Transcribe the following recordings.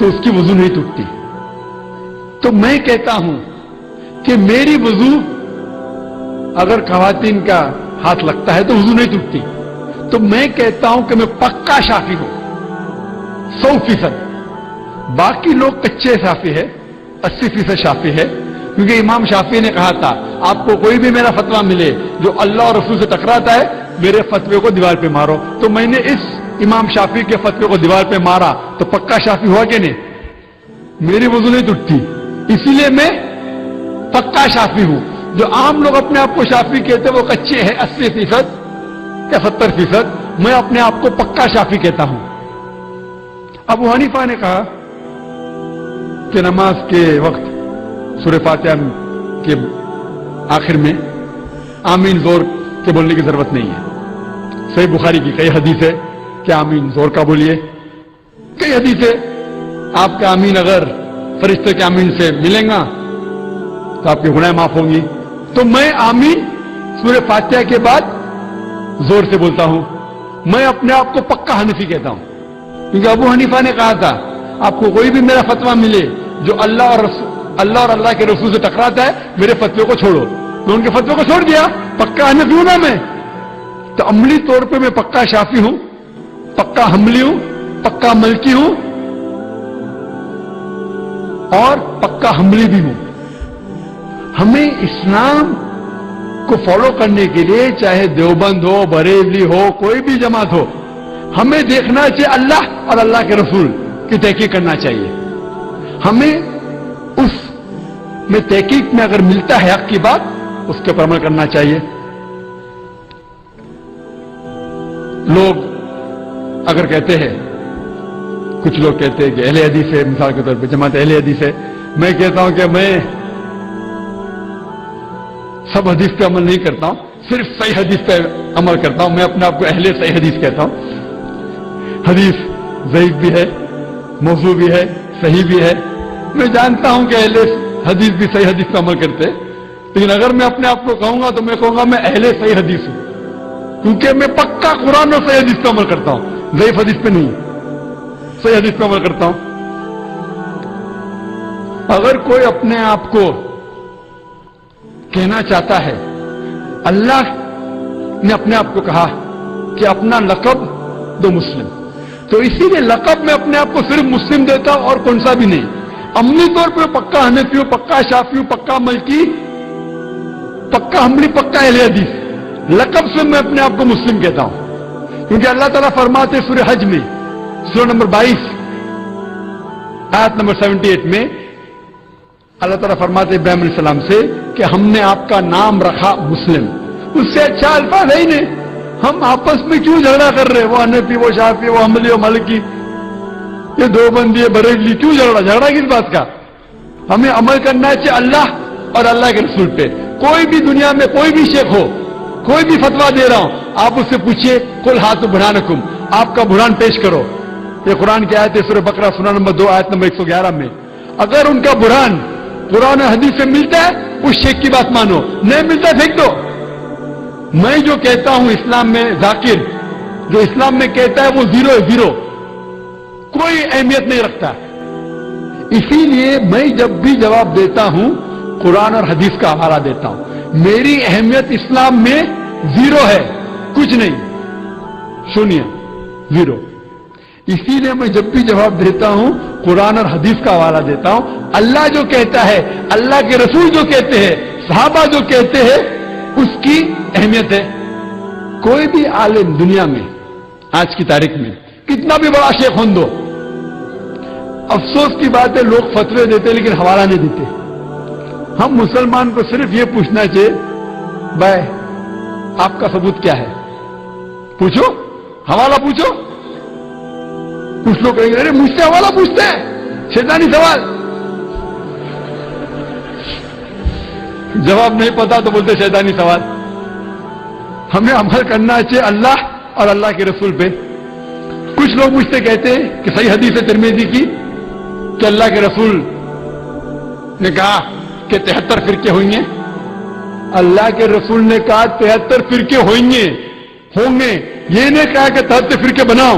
تو اس کی وضو نہیں ٹوٹتی. تو میں کہتا ہوں کہ میری وضو اگر خواتین کا ہاتھ لگتا ہے تو وضو نہیں ٹوٹتی. تو میں کہتا ہوں کہ میں پکا شافی ہوں 100%. باقی لوگ کچے شافی ہے, 80% شافی ہے, کیونکہ امام شافی نے کہا تھا آپ کو کوئی بھی میرا فتویٰ ملے جو اللہ اور رسول سے ٹکراتا ہے میرے فتوے کو دیوار پہ مارو. تو میں نے اس امام شافی کے فتوے کو دیوار پہ مارا تو پکا شافی ہوا کہ نہیں؟ میری وضو نہیں ٹوٹتی, اسی لیے میں پکا شافی ہوں. جو عام لوگ اپنے آپ کو شافی کہتے ہیں وہ کچے ہیں 80% یا 70%. میں اپنے آپ کو پکا شافی کہتا ہوں. ابو حنیفہ نے کہا کہ نماز کے وقت سورہ فاتحہ کے آخر میں آمین زور کے بولنے کی ضرورت نہیں ہے. صحیح بخاری کی کئی حدیث ہے کہ آمین زور کا بولیے. کئی حدیث ہے آپ کا آمین اگر فرشتے کے آمین سے ملیں گا تو آپ کے گناہ معاف ہوں گی. تو میں آمین سورہ فاتحہ کے بعد زور سے بولتا ہوں. میں اپنے آپ کو پکا حنفی کہتا ہوں, کیونکہ ابو حنیفہ نے کہا تھا آپ کو کوئی بھی میرا فتویٰ ملے جو اللہ اور اللہ کے رسول سے ٹکراتا ہے میرے فتوے کو چھوڑو. میں ان کے فتوے کو چھوڑ دیا, پکا حنفی ہوں نا میں. تو عملی طور پہ میں پکا شافی ہوں, پکا حنبلی ہوں, پکا ملکی ہوں اور پکا حنبلی بھی ہوں. ہمیں اسلام کو فالو کرنے کے لیے چاہے دیوبند ہو, بریلوی ہو, کوئی بھی جماعت ہو, ہمیں دیکھنا چاہیے اللہ اور اللہ کے رسول کی تحقیق کرنا چاہیے. ہمیں اس میں تحقیق میں اگر ملتا ہے حق کی بات اس کے پر عمل کرنا چاہیے. لوگ اگر کہتے ہیں, کچھ لوگ کہتے ہیں کہ اہل حدیث ہے, مثال کے طور پہ جماعت اہل حدیث ہے, میں کہتا ہوں کہ میں سب حدیث پہ عمل نہیں کرتا ہوں, صرف صحیح حدیث پہ عمل کرتا ہوں. میں اپنے آپ کو اہل صحیح حدیث کہتا ہوں. حدیث ضعیف بھی ہے, موضوع بھی ہے, صحیح بھی ہے. میں جانتا ہوں کہ اہل حدیث بھی صحیح حدیث پہ عمل کرتے, لیکن اگر میں اپنے آپ کو کہوں گا تو میں کہوں گا میں اہل صحیح حدیث ہوں, کیونکہ میں پکا قرآن اور صحیح حدیث پہ عمل کرتا ہوں. ضعیف حدیث پہ نہیں, صحیح حدیث پہ عمل کرتا ہوں. اگر کوئی اپنے آپ کو کہنا چاہتا ہے, اللہ نے اپنے آپ کو کہا کہ اپنا لقب دو مسلم, تو اسی لیے لقب میں اپنے آپ کو صرف مسلم دیتا ہوں اور کون سا بھی نہیں. عملی طور پہ پکا حنفی ہوں, پکا شافی ہوں, پکا ملکی, پکا حنبلی, پکا اہل حدیث. لقب سے میں اپنے آپ کو مسلم کہتا ہوں, کیونکہ اللہ تعالیٰ فرماتے سورہ حج میں سورہ نمبر 22 آیت نمبر 78 میں اللہ تعالیٰ فرماتے ابراہیم علیہ السلام سے کہ ہم نے آپ کا نام رکھا مسلم. اس سے اچھا الفاظ ہے ہی نہیں. ہم آپس میں کیوں جھگڑا کر رہے, وہ حنفی, وہ شافی, وہ حنبلی, وہ مالکی, یہ دیوبندی, بریلوی, کیوں جھگڑا کس بات کا؟ ہمیں عمل کرنا چاہیے اللہ اور اللہ کے رسول پہ. کوئی بھی دنیا میں کوئی بھی شیخ ہو, کوئی بھی فتویٰ دے رہا ہوں, آپ اس سے پوچھیے کل ہاتھ برہانکم, آپ کا برہان پیش کرو. یہ قرآن کی آیت ہے سورہ بقرہ سورہ نمبر 2 آیت نمبر 111 میں. اگر ان کا برہان قرآن حدیث سے ملتا ہے اس شیخ کی بات مانو, نہیں ملتا پھینک دو. میں جو کہتا ہوں اسلام میں ذاکر, جو اسلام میں کہتا ہے وہ زیرو ہے, زیرو, کوئی اہمیت نہیں رکھتا. اسی لیے میں جب بھی جواب دیتا ہوں قرآن اور حدیث کا حوالہ دیتا ہوں. میری اہمیت اسلام میں زیرو ہے, کچھ نہیں, شونیہ, زیرو. اسی لیے میں جب بھی جواب دیتا ہوں قرآن اور حدیث کا حوالہ دیتا ہوں. اللہ جو کہتا ہے, اللہ کے رسول جو کہتے ہیں, صحابہ جو کہتے ہیں, اس کی اہمیت ہے. کوئی بھی عالم دنیا میں آج کی تاریخ میں کتنا بھی بڑا شیخ ہوں دو, افسوس کی بات ہے لوگ فتوے دیتے لیکن حوالہ نہیں دیتے. ہم مسلمان کو صرف یہ پوچھنا چاہیے بھائی آپ کا ثبوت کیا ہے, پوچھو, حوالہ پوچھو. کچھ لوگ کہیں گے ارے مجھ سے حوالہ پوچھتے ہیں, شیطانی سوال. جواب نہیں پتا تو بولتے شیطانی سوال. ہمیں عمل کرنا چاہیے اللہ اور اللہ کے رسول پہ. کچھ لوگ مجھ سے کہتے ہیں کہ صحیح حدیث ترمذی کی کہ اللہ کے رسول نے کہا کہ 73 فرقے ہوئیں گے. اللہ کے رسول نے کہا 73 فرقے ہوں گے, یہ نہیں کہا کہ 73 فرقے بناؤ.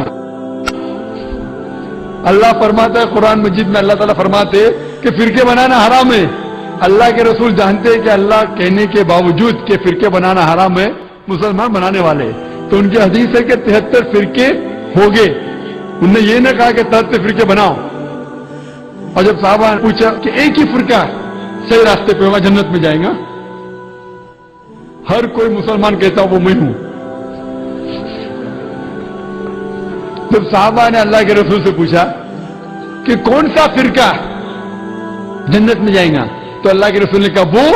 اللہ فرماتا ہے قرآن مجید میں، اللہ تعالیٰ فرماتے ہیں کہ فرقے بنانا حرام ہے. اللہ کے رسول جانتے ہیں کہ اللہ کہنے کے باوجود کہ فرقے بنانا حرام ہے، مسلمان بنانے والے، تو ان کی حدیث ہے کہ 73 فرقے ہو گئے. انہوں نے یہ نہ کہا کہ 73 فرقے بناؤ. اور جب صحابہ نے پوچھا کہ ایک ہی فرقہ صحیح راستے پہ ہوگا، جنت میں جائیں گا، ہر کوئی مسلمان کہتا وہ میں ہوں. جب صحابہ نے اللہ کے رسول سے پوچھا کہ کون سا فرقہ جنت میں جائیں گا، تو اللہ کے رسول نے کہا وہ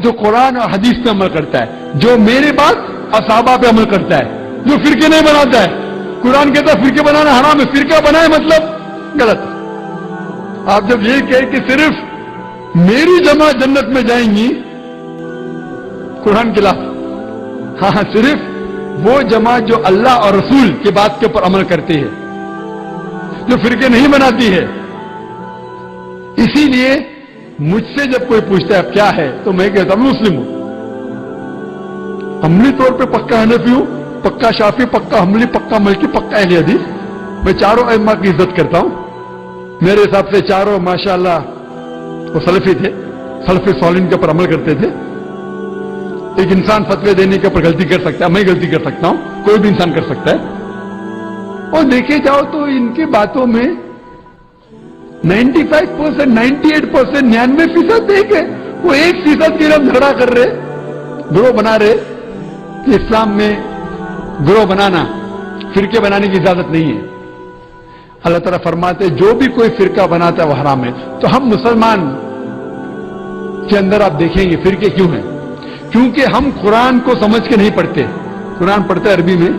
جو قرآن اور حدیث پہ عمل کرتا ہے، جو میرے بات اور صحابہ پہ عمل کرتا ہے، جو فرقے نہیں بناتا ہے. قرآن کہتا ہے فرقے بنانا حرام ہے، فرقہ بنائے مطلب غلط. آپ جب یہ کہیں کہ صرف میری جماعت جنت میں جائیں گی، قرآن کے خلاف. ہاں، صرف وہ جماعت جو اللہ اور رسول کی بات کے اوپر عمل کرتی ہے، جو فرقے نہیں بناتی ہے. اسی لیے مجھ سے جب کوئی پوچھتا ہے اب کیا ہے، تو میں کہتا ہوں مسلم ہوں. عملی طور پہ پکا حنفی ہوں، پکا شافی، پکا حنبلی، پکا مالکی، پکا اہل حدیث. میں چاروں ائمہ کی عزت کرتا ہوں. میرے حساب سے چاروں ماشاءاللہ وہ سلفی تھے، سلفی صالحین کے اوپر عمل کرتے تھے. ایک انسان فتوی دینے کے اوپر غلطی کر سکتا ہے، میں غلطی کر سکتا ہوں، کوئی بھی انسان کر سکتا ہے. اور دیکھے جاؤ تو ان کی باتوں میں 95%، 98%، 99% ایک ہے. وہ 1% کی ہم جھگڑا کر رہے، گروہ بنا رہے کہ اسلام میں گروہ بنانا، فرقے بنانے کی اجازت نہیں ہے. اللہ تعالیٰ فرماتے جو بھی کوئی فرقہ بناتا ہے وہ حرام ہے. تو ہم مسلمان کے اندر آپ دیکھیں گے فرقے کیوں ہیں؟ کیونکہ ہم قرآن کو سمجھ کے نہیں پڑھتے. قرآن پڑھتے عربی میں،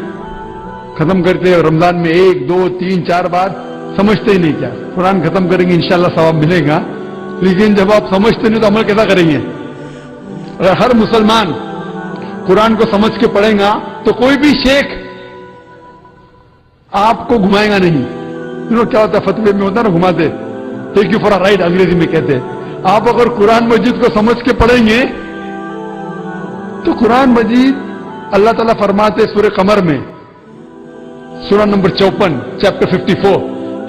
ختم کرتے ہیں رمضان میں 1، 2، 3، 4 بار، سمجھتے ہی نہیں. کیا قرآن ختم کریں گے انشاءاللہ ثواب ملے گا، لیکن جب آپ سمجھتے نہیں تو عمل کیسا کریں گے؟ اگر ہر مسلمان قرآن کو سمجھ کے پڑھیں گا تو کوئی بھی شیخ آپ کو گھمائے گا نہیں. کیا ہوتا ہے فتوے میں ہوتا ہے نا، گھماتے، take you for a ride انگریزی میں کہتے ہیں. آپ اگر قرآن مجید کو سمجھ کے پڑھیں گے تو قرآن مجید اللہ تعالیٰ فرماتے سورہ قمر میں، سورہ نمبر 54، چیپٹر 54،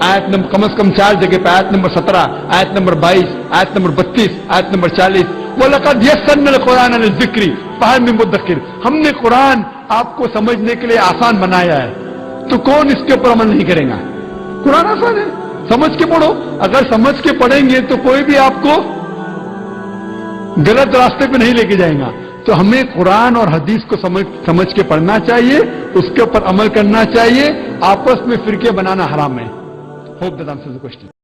آیت نمبر کم از کم 4 جگہ پہ، آیت نمبر 17، آیت نمبر 22، آیت نمبر 32، آیت نمبر 40، وَلَقَدْ يَسَّرْنَا الْقُرْآنَ لِلذِّكْرِ فَهَلْ مِن مُدَّكِرٍ. ہم نے قرآن آپ کو سمجھنے کے لیے آسان بنایا ہے، تو کون اس کے اوپر عمل نہیں کرے گا؟ قرآن آسان ہے، سمجھ کے پڑھو. اگر سمجھ کے پڑھیں گے تو کوئی بھی آپ کو غلط راستے پہ نہیں لے کے جائے گا. تو ہمیں قرآن اور حدیث کو سمجھ کے پڑھنا چاہیے، اس کے اوپر عمل کرنا چاہیے. آپس میں فرقے بنانا حرام ہے. Hope that answers the question.